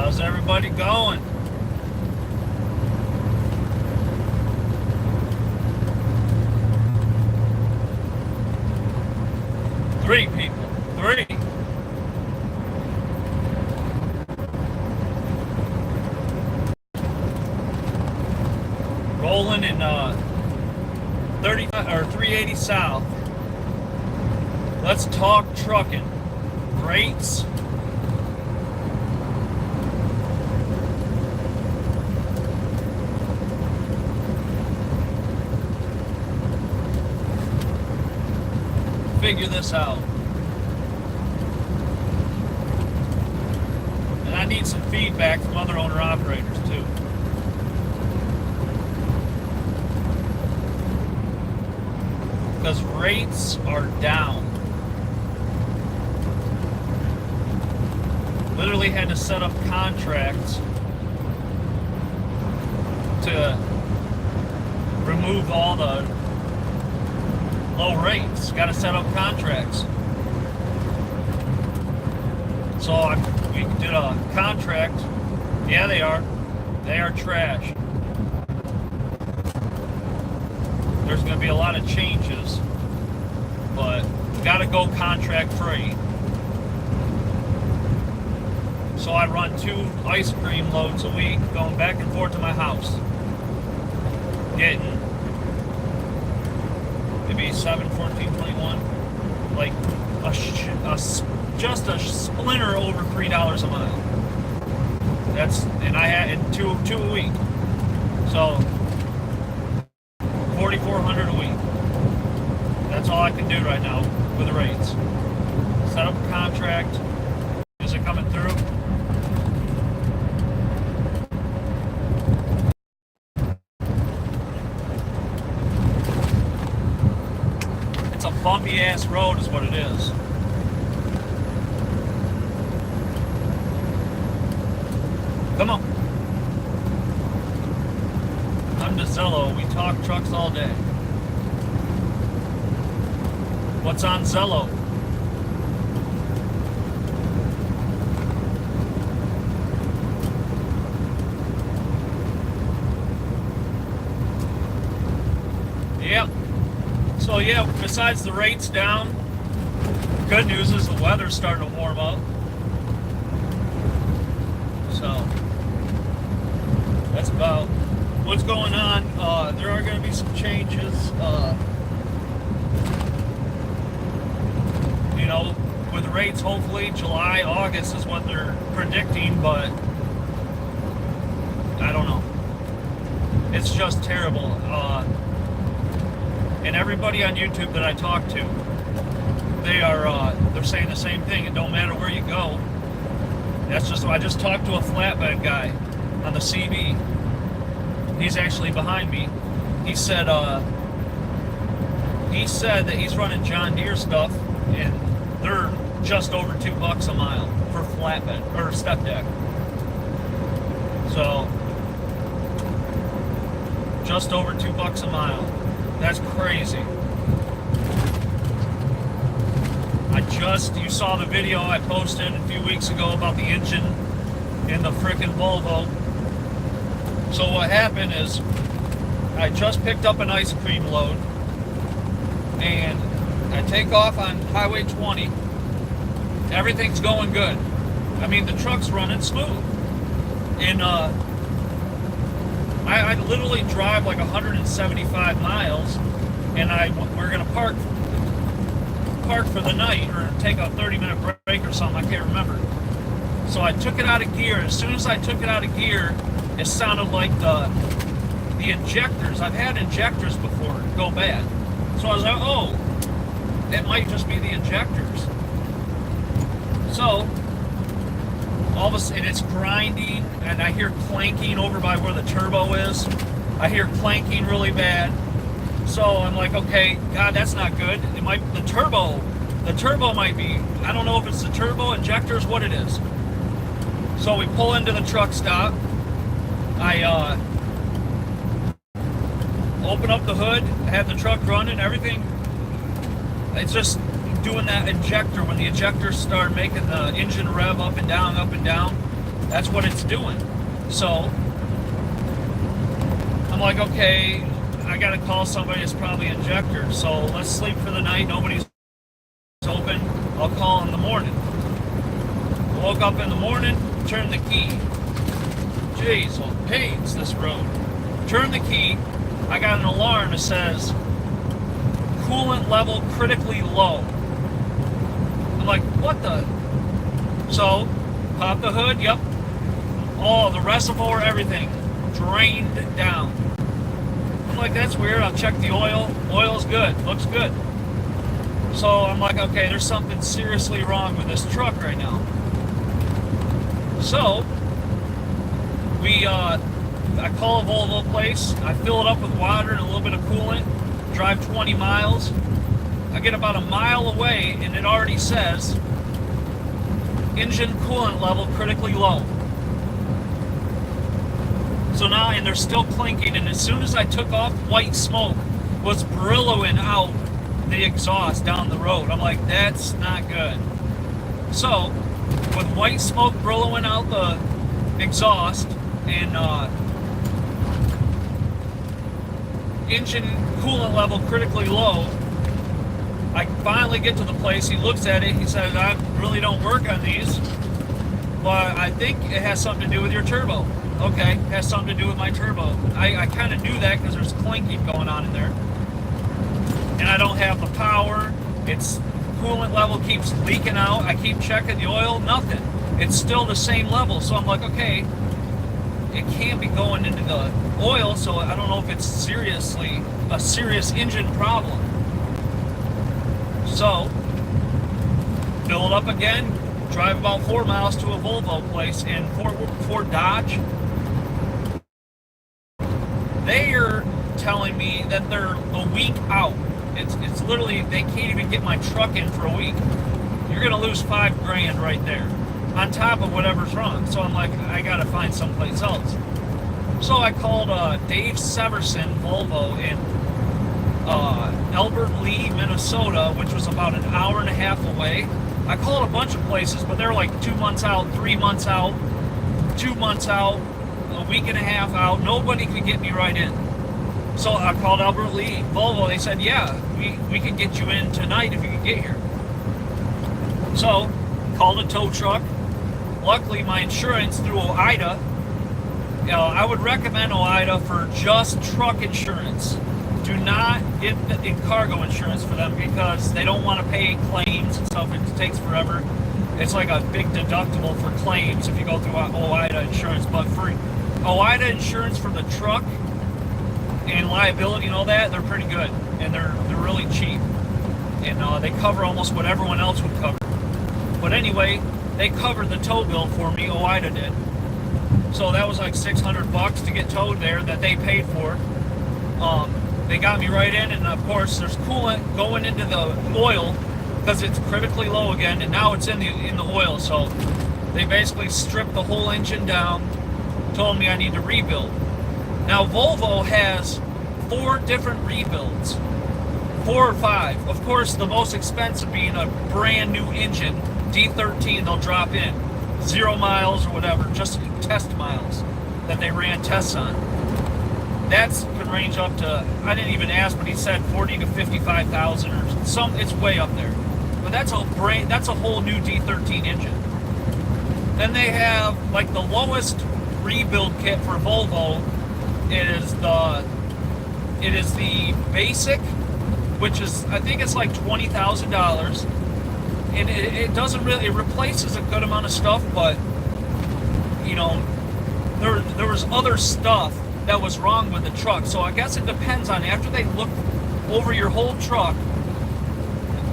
How's everybody going? Three people. Three. Rolling in 30 or 380 south. Let's talk trucking. Rates. Figure this out. And I need some feedback from other owner-operators too. Because rates are down. Literally had to set up contracts to remove all the low rates. Got to set up contracts. So we did a contract. Yeah, they are. They are trash. There's going to be a lot of changes, but we got to go contract free. So I run 2 ice cream loads a week going back and forth to my house. Getting maybe 7, 14, 21. Like just a splinter over $3 a mile. And I had in two a week. So 4,400 a week. That's all I can do right now with the rates. Set up a contract. Is it coming through? It's a bumpy ass road is what it is. Come on. I'm Zello. We talk trucks all day. What's on Zello? Yep. So yeah, besides the rates down, good news is the weather's starting to warm up. So that's about what's going on. There are going to be some changes. With the rates, hopefully July, August is what they're predicting, but I don't know. It's just terrible. And everybody on YouTube that I talk to, they're saying the same thing. It don't matter where you go. I just talked to a flatbed guy on the CB. He's actually behind me. He said that he's running John Deere stuff, and they're just over $2 a mile for flatbed or step deck. So just over $2 a mile. That's crazy. You saw the video I posted a few weeks ago about the engine in the frickin' Volvo. So what happened is I just picked up an ice cream load and I take off on Highway 20. Everything's going good. I mean, the truck's running smooth. And I literally drive like 175 miles and we're gonna park for the night or take a 30-minute break or something. I can't remember. So I took it out of gear. As soon as I took it out of gear, it sounded like the injectors. I've had injectors before go bad. So I was like, oh, it might just be the injectors. So all of a sudden it's grinding and I hear clanking over by where the turbo is. I hear clanking really bad. So I'm like, okay, God, that's not good. The turbo might be, I don't know if it's the turbo, injectors, what it is. So we pull into the truck stop. I open up the hood, have the truck running, everything. It's just doing that injector. When the injectors start making the engine rev up and down, That's what it's doing. So I'm like, okay, I gotta call somebody. It's probably injector. So let's sleep for the night. Nobody's open. I'll call in the morning. I woke up in the morning, turned the key. Jeez, well, pains this road. Turn the key. I got an alarm that says coolant level critically low. I'm like, what the? So, pop the hood. Yep. Oh, the reservoir, everything drained down. I'm like, that's weird. I'll check the oil. Oil's good. Looks good. So I'm like, okay, there's something seriously wrong with this truck right now. So I call a Volvo place. I fill it up with water and a little bit of coolant. Drive 20 miles. I get about a mile away, and it already says engine coolant level critically low. So now, and they're still clinking, and as soon as I took off, white smoke was billowing out the exhaust down the road. I'm like, that's not good. So, with white smoke billowing out the exhaust and engine coolant level critically low, I finally get to the place. He looks at it. He says, I really don't work on these, but I think it has something to do with your turbo. Okay, it has something to do with my turbo. I kind of knew that because there's clinking going on in there. And I don't have the power. Its coolant level keeps leaking out. I keep checking the oil, nothing. It's still the same level. So I'm like, okay, it can't be going into the oil, so I don't know if it's seriously a serious engine problem. So, fill it up again, drive about 4 miles to a Volvo place in Fort Dodge. They are telling me that they're a week out. It's literally, they can't even get my truck in for a week. You're gonna lose $5,000 right there, on top of whatever's wrong. So I'm like, I gotta find someplace else. So I called Dave Severson Volvo in Albert Lee, Minnesota, which was about an hour and a half away. I called a bunch of places, but they're like 2 months out, 3 months out, 2 months out, a week and a half out. Nobody could get me right in. So I called Albert Lee Volvo. They said, yeah, we could get you in tonight if you could get here. So, called a tow truck. Luckily, my insurance through OIDA, I would recommend OIDA for just truck insurance. Do not get cargo insurance for them because they don't want to pay claims and stuff. It takes forever. It's like a big deductible for claims if you go through OIDA insurance. But for OIDA insurance for the truck and liability and all that, they're pretty good, and they're really cheap, and they cover almost what everyone else would cover. But anyway, they covered the tow bill for me. OIDA did, so that was like $600 to get towed there that they paid for. They got me right in, and of course there's coolant going into the oil because it's critically low again, and now it's in the oil. So they basically stripped the whole engine down, told me I need to rebuild. Now, Volvo has 4 different rebuilds, 4 or 5. Of course, the most expensive being a brand new engine, D13, they'll drop in 0 miles or whatever, just test miles that they ran tests on. That's can range up to, I didn't even ask, but he said 40 to 55,000 or some. It's way up there. But that's a whole new D13 engine. Then they have like the lowest rebuild kit for Volvo. It is the basic, which is, I think it's like $20,000, and it doesn't really, it replaces a good amount of stuff, but you know, there was other stuff that was wrong with the truck. So I guess it depends on, after they look over your whole truck,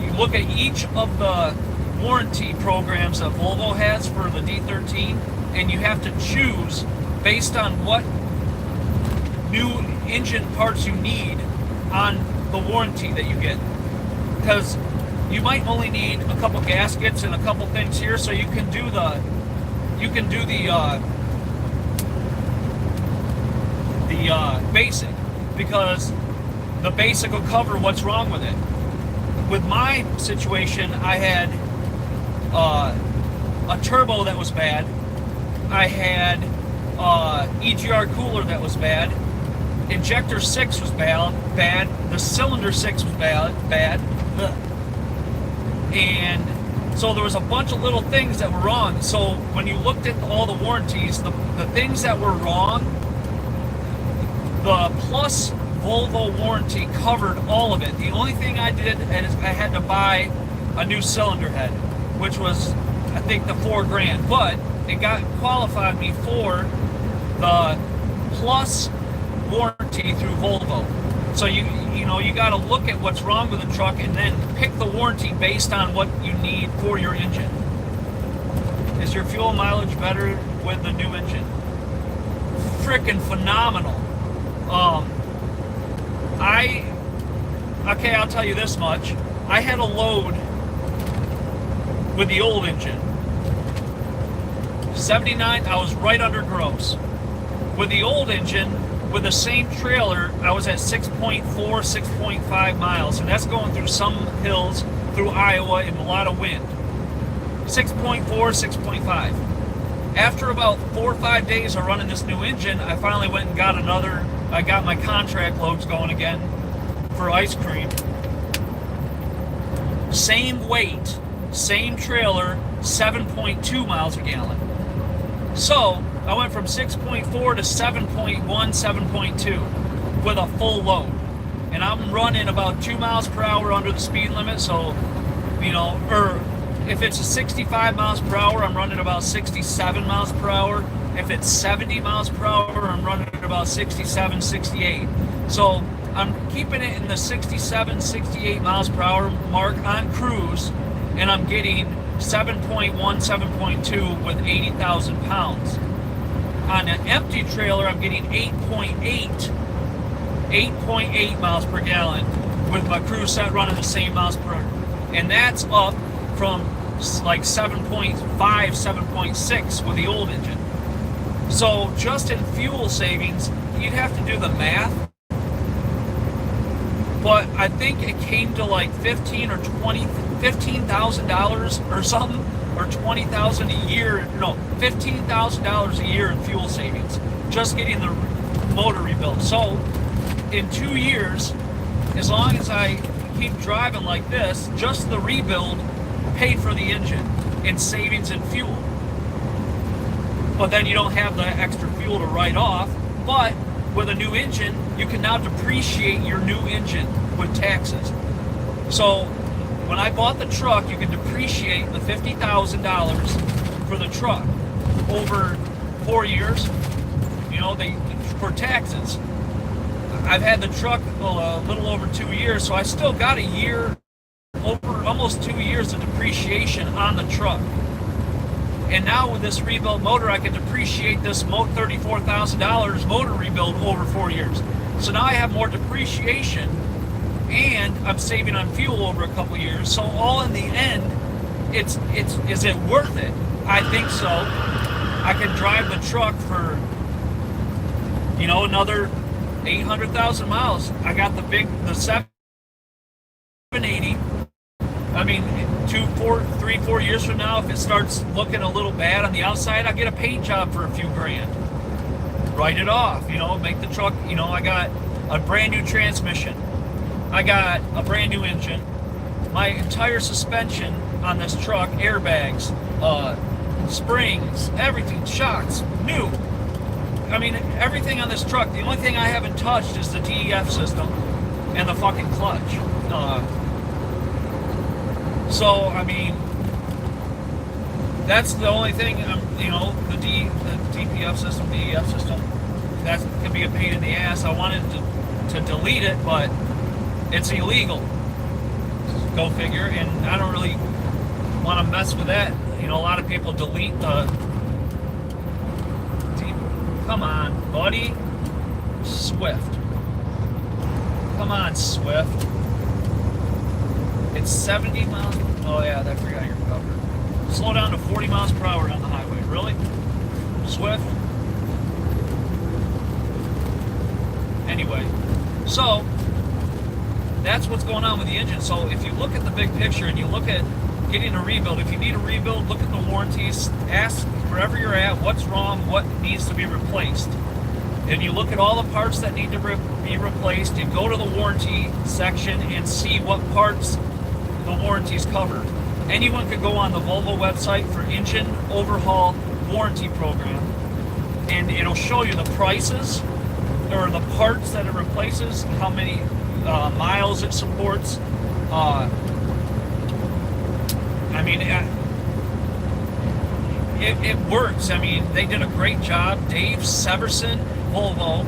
you look at each of the warranty programs that Volvo has for the D13, and you have to choose based on what new engine parts you need on the warranty that you get, because you might only need a couple gaskets and a couple things here, so you can do the basic, because the basic will cover what's wrong with it. With my situation, I had a turbo that was bad, I had EGR cooler that was bad. Injector 6 was bad. The cylinder 6 was bad. And so there was a bunch of little things that were wrong. So when you looked at all the warranties, the things that were wrong, the Plus Volvo warranty covered all of it. The only thing I did is I had to buy a new cylinder head, which was, I think, the $4,000, but it got qualified me for the Plus warranty through Volvo. So you got to look at what's wrong with the truck and then pick the warranty based on what you need for your engine. Is your fuel mileage better with the new engine? Freaking phenomenal. I'll tell you this much. I had a load with the old engine. 79, I was right under gross. With the old engine, with the same trailer, I was at 6.4, 6.5 miles, and that's going through some hills through Iowa and a lot of wind. 6.4, 6.5. After about 4 or 5 days of running this new engine, I finally went and got I got my contract loads going again for ice cream. Same weight, same trailer, 7.2 miles a gallon. So I went from 6.4 to 7.1, 7.2 with a full load. And I'm running about 2 miles per hour under the speed limit. So, or if it's a 65 miles per hour, I'm running about 67 miles per hour. If it's 70 miles per hour, I'm running about 67, 68. So I'm keeping it in the 67, 68 miles per hour mark on cruise, and I'm getting 7.1, 7.2 with 80,000 pounds. On an empty trailer, I'm getting 8.8 miles per gallon with my cruise set running the same miles per hour. And that's up from like 7.5, 7.6 with the old engine. So just in fuel savings, you'd have to do the math. But I think it came to like $15,000 or something, or $20,000 a year. No, $15,000 a year in fuel savings, just getting the motor rebuilt. So in 2 years, as long as I keep driving like this, just the rebuild paid for the engine in savings in fuel. But then you don't have the extra fuel to write off. But with a new engine, you can now depreciate your new engine with taxes. So when I bought the truck, you can depreciate the $50,000 for the truck over 4 years, for taxes. I've had the truck a little over 2 years, so I still got a year, over almost 2 years of depreciation on the truck. And now with this rebuilt motor, I can depreciate this $34,000 motor rebuild over 4 years. So now I have more depreciation, and I'm saving on fuel over a couple years. So all in the end, is it worth it? I think so. I can drive the truck for, another 800,000 miles. I got the 780. I mean, 3, 4 years from now, if it starts looking a little bad on the outside, I get a paint job for a few grand. Write it off, make the truck, I got a brand new transmission. I got a brand new engine. My entire suspension on this truck, airbags, springs, everything, shocks, new. I mean, everything on this truck. The only thing I haven't touched is the DEF system and the fucking clutch. So, I mean, that's the only thing, the DPF system, DEF system, that can be a pain in the ass. I wanted to delete it, but it's illegal. Go figure. And I don't really want to mess with that. A lot of people delete the... Come on, buddy. Swift. Come on, Swift. It's 70 miles. Oh yeah, I forgot your cover. Slow down to 40 miles per hour on the highway. Really? Swift? Anyway, so that's what's going on with the engine. So if you look at the big picture and you look at getting a rebuild, if you need a rebuild, look at the warranties. Ask wherever you're at, what's wrong, what needs to be replaced. And you look at all the parts that need to be replaced. You go to the warranty section and see what parts the warranties cover. Anyone could go on the Volvo website for engine overhaul warranty program, and it'll show you the prices or the parts that it replaces, how many miles it supports. I mean, it works. I mean, they did a great job. Dave Severson, Volvo,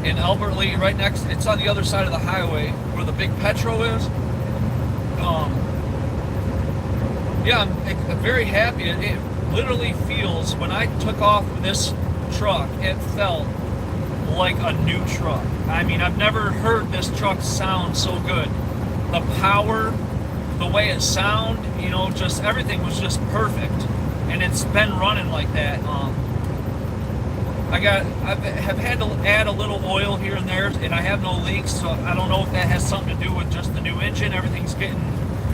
in Albert Lee, right next. It's on the other side of the highway where the big Petro is. Yeah, I'm very happy. It literally feels, when I took off this truck, it felt like a new truck. I mean, I've never heard this truck sound so good. The power, the way it sound, you know, just everything was just perfect. And it's been running like that. I have had to add a little oil here and there, and I have no leaks, so I don't know if that has something to do with just the new engine. Everything's getting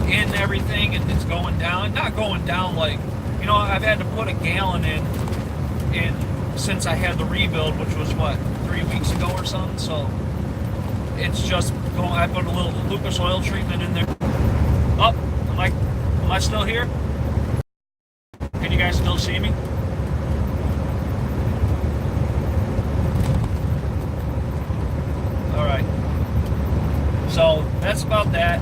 in everything, and it's going down. Not going down like, you know, I've had to put a gallon in since I had the rebuild, which was what, 3 weeks ago or something. So it's just going. I put a little Lucas oil treatment in there. Oh, am I still here? Can you guys still see me? All right. So that's about that.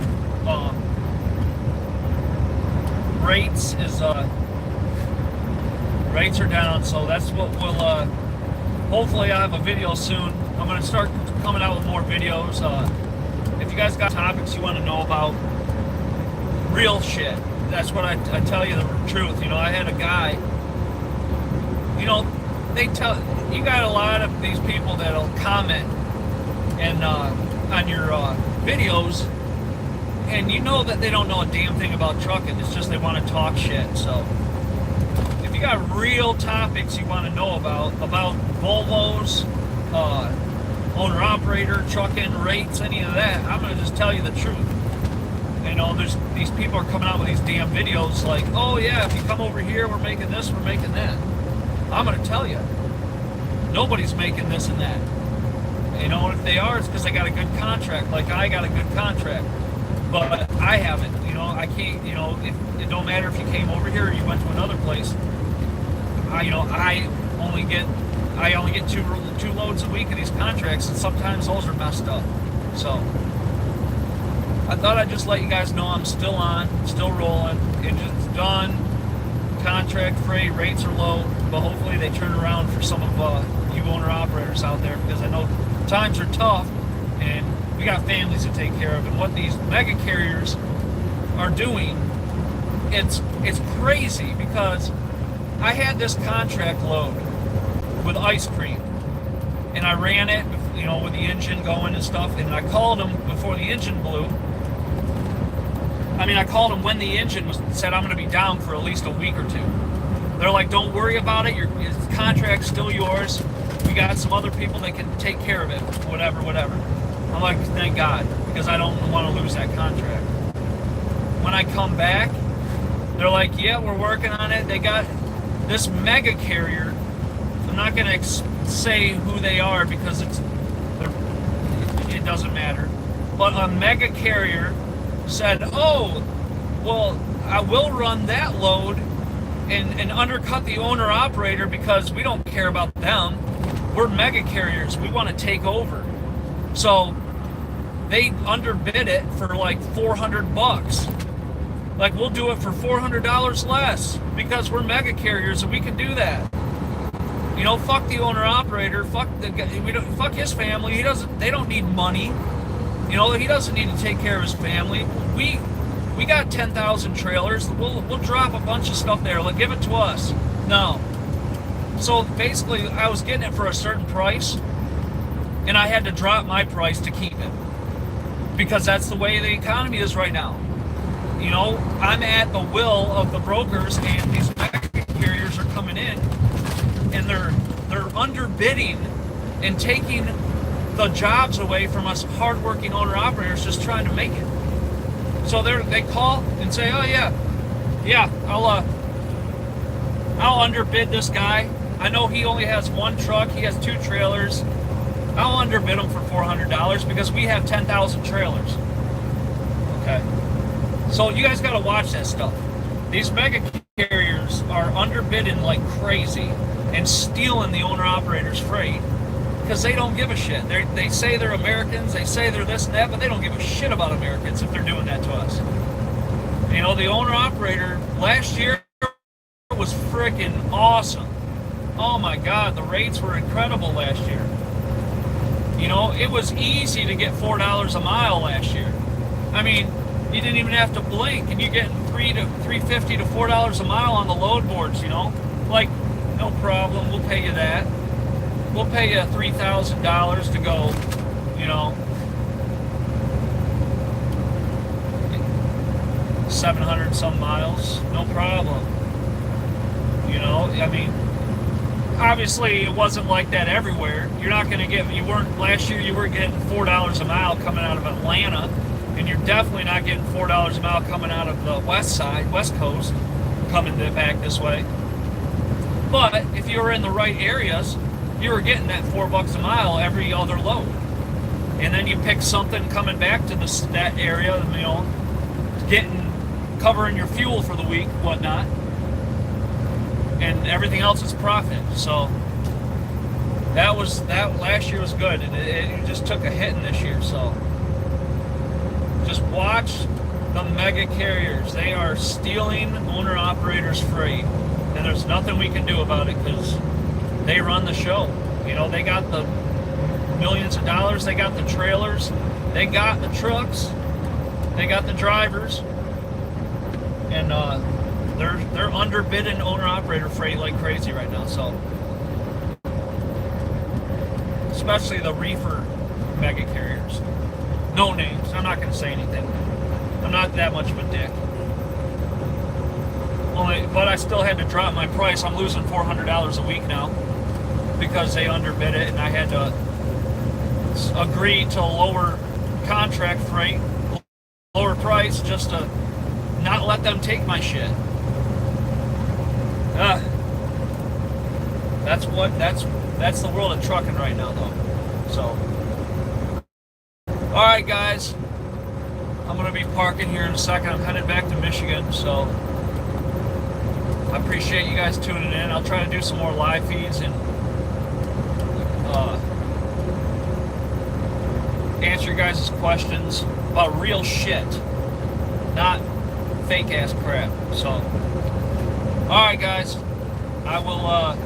Rates are down, so that's what we'll. Hopefully, I have a video soon. I'm gonna start coming out with more videos. If you guys got topics you want to know about, real shit. That's what I tell you the truth. You know, I had a guy. You know, you got a lot of these people that'll comment and on your videos, and you know that they don't know a damn thing about trucking. It's just they want to talk shit. So if you got real topics you want to know about Volvos, owner operator, trucking rates, any of that, I'm gonna just tell you the truth. You know, these people are coming out with these damn videos like, oh yeah, if you come over here, we're making this, we're making that. I'm gonna tell you, nobody's making this and that. You know, and if they are, it's because they got a good contract. Like I got a good contract, but I haven't. You know, I can't. You know, it don't matter if you came over here or you went to another place. I only get two loads a week of these contracts, and sometimes those are messed up. So I thought I'd just let you guys know I'm still on, still rolling. Engine's done, contract free, rates are low, but hopefully they turn around for some of you owner-operators out there, because I know times are tough, and we got families to take care of. And what these mega carriers are doing, it's crazy, because I had this contract load with ice cream, and I ran it, you know, with the engine going and stuff, and I called them before the engine blew. I called them when the engine said I'm going to be down for at least a week or two. They're like, don't worry about it. Your contract's still yours. We got some other people that can take care of it. Whatever. I'm like, thank God, because I don't want to lose that contract. When I come back, they're like, yeah, we're working on it. They got this mega carrier. I'm not going to say who they are because it doesn't matter. But a mega carrier said, oh, well, I will run that load and undercut the owner-operator because we don't care about them. We're mega carriers. We want to take over. So they underbid it for like $400. Like, we'll do it for $400 less because we're mega carriers and we can do that. You know, fuck the owner-operator. Fuck fuck his family. They don't need money. You know, he doesn't need to take care of his family. We got 10,000 trailers. We'll drop a bunch of stuff there. Like, give it to us. No. So basically, I was getting it for a certain price, and I had to drop my price to keep it, because that's the way the economy is right now. You know, I'm at the will of the brokers, and these mega carriers are coming in, and they're underbidding and taking the jobs away from us hardworking owner-operators just trying to make it. So they call and say, oh yeah, I'll underbid this guy. I know he only has one truck. He has 2 trailers. I'll underbid him for $400 because we have 10,000 trailers. Okay. So you guys got to watch that stuff. These mega carriers are underbidding like crazy and stealing the owner-operators' freight because they don't give a shit. They say they're Americans, they say they're this and that, but they don't give a shit about Americans if they're doing that to us. You know, the owner-operator last year was freaking awesome. Oh my God, the rates were incredible last year. You know, it was easy to get $4 a mile last year. I mean, you didn't even have to blink, and you're getting $3.50 to $4 a mile on the load boards. You know, like no problem. We'll pay you that. We'll pay you $3,000 to go. You know, 700 some miles, no problem. You know, I mean, obviously it wasn't like that everywhere. You're not going to get, last year you were getting $4 a mile coming out of Atlanta, and you're definitely not getting $4 a mile coming out of the west coast, coming back this way. But if you were in the right areas, you were getting that $4 a mile every other load. And then you pick something coming back to that area, you know, covering your fuel for the week, whatnot. And everything else is profit. So that last year was good, and it just took a hit in this year. So just watch the mega carriers. They are stealing owner-operators' freight, and there's nothing we can do about it because they run the show. You know, they got the millions of dollars, they got the trailers, they got the trucks, they got the drivers, and they're underbidding owner-operator freight like crazy right now. So, especially the reefer mega carriers. No names. I'm not going to say anything. I'm not that much of a dick. But I still had to drop my price. I'm losing $400 a week now because they underbid it, and I had to agree to lower contract freight, lower price, just to not let them take my shit. That's the world of trucking right now, though. So, all right, guys, I'm gonna be parking here in a second. I'm headed back to Michigan, so I appreciate you guys tuning in. I'll try to do some more live feeds and answer your guys' questions about real shit, not fake ass crap. So, all right, guys, I will